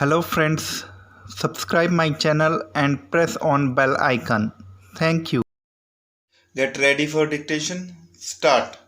Hello friends, subscribe my channel and press on bell icon. Thank you. Get ready for dictation. Start.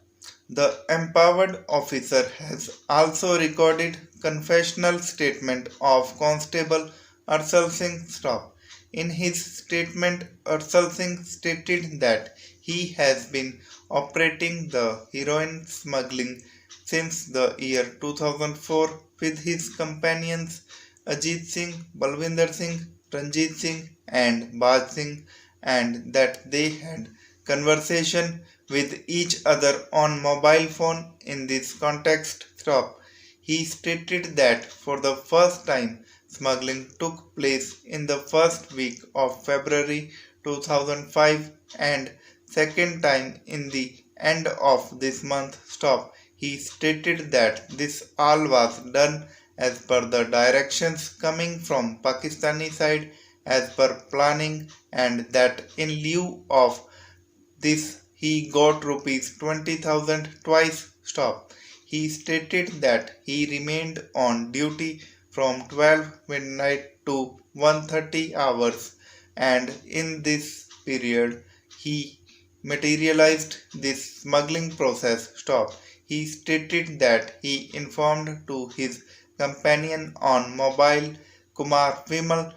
The empowered officer has also recorded confessional statement of Constable Arsal Singh Stop. In his statement, Arsal Singh stated that he has been operating the heroin smuggling since the year 2004 with his companions Ajit Singh, Balwinder Singh, Ranjit Singh and Baj Singh, and that they had conversation with each other on mobile phone. In this context. Stop. He stated that for the first time smuggling took place in the first week of February 2005 and second time in the end of this month. Stop. He stated that this all was done as per the directions coming from Pakistani side as per planning, and that in lieu of this he got rupees 20,000 twice. Stop. He stated that he remained on duty from 12 midnight to 1:30 hours, and in this period he materialized this smuggling process. Stop. He stated that he informed to his companion on mobile Kumar Vimal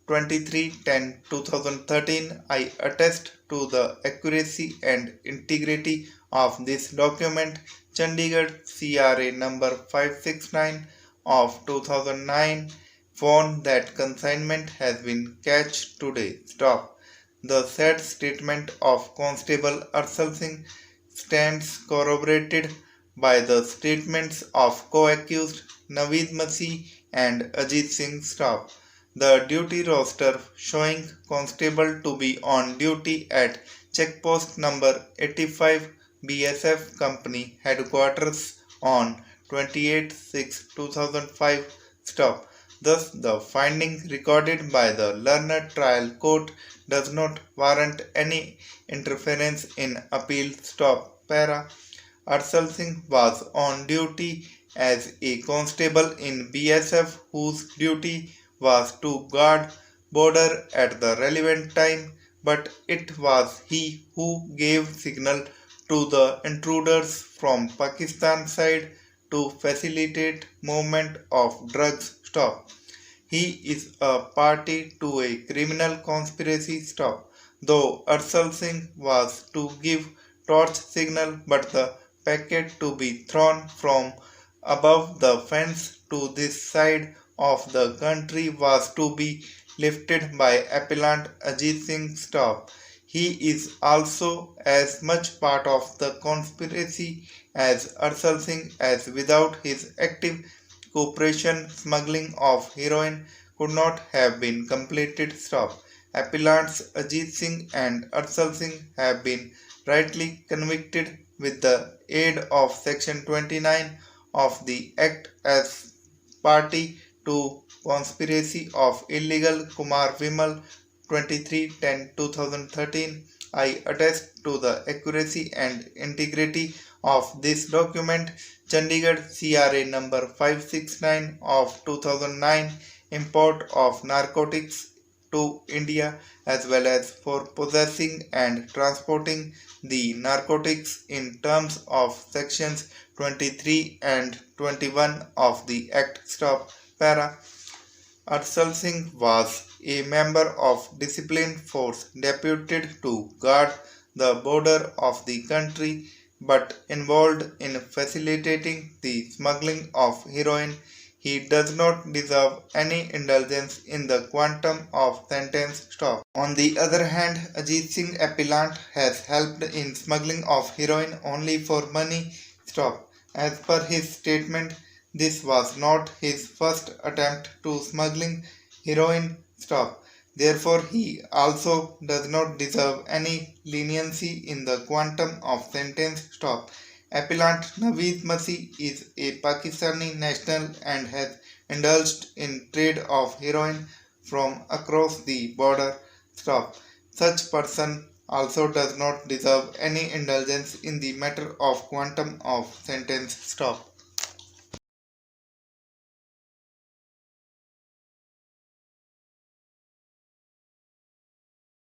23/10/2013. I attest to the accuracy and integrity of this document. Chandigarh CRA number 569 of 2009. Phone that consignment has been catched today. Stop. The said statement of Constable Arsal Singh stands corroborated by the statements of co-accused Naveed Masih and Ajit Singh. Stop. The duty roster showing constable to be on duty at checkpost number 85 BSF Company headquarters on 28/6/2005. Stop. Thus, the finding recorded by the learned trial court does not warrant any interference in appeal. Stop. Para. Arsal Singh was on duty as a constable in BSF whose duty was to guard border at the relevant time, but it was he who gave signal to the intruders from Pakistan side to facilitate movement of drugs. Stop. He is a party to a criminal conspiracy. Stop. Though Arsal Singh was to give torch signal, but the packet to be thrown from above the fence to this side of the country was to be lifted by appellant Ajit Singh. Stop. He is also as much part of the conspiracy as Arsal Singh, as without his active cooperation smuggling of heroin could not have been completed. Stop. Appellants Ajit Singh and Arsal Singh have been rightly convicted with the aid of section 29 of the Act as party to conspiracy of illegal Kumar Vimal 23/10/2013. I attest to the accuracy and integrity of this document. Chandigarh CRA number 569 of 2009. Import of narcotics to India as well as for possessing and transporting the narcotics in terms of sections 23 and 21 of the Act. Stop. Para. Arsal Singh was a member of disciplined force deputed to guard the border of the country but involved in facilitating the smuggling of heroin. He does not deserve any indulgence in the quantum of sentence. Stop. On the other hand, Ajit Singh appellant has helped in smuggling of heroin only for money. Stop. As per his statement, this was not his first attempt to smuggling heroin. Stop. Therefore, he also does not deserve any leniency in the quantum of sentence. Stop. Appellant Naveed Masih is a Pakistani national and has indulged in trade of heroin from across the border. Stop. Such person also does not deserve any indulgence in the matter of quantum of sentence. Stop.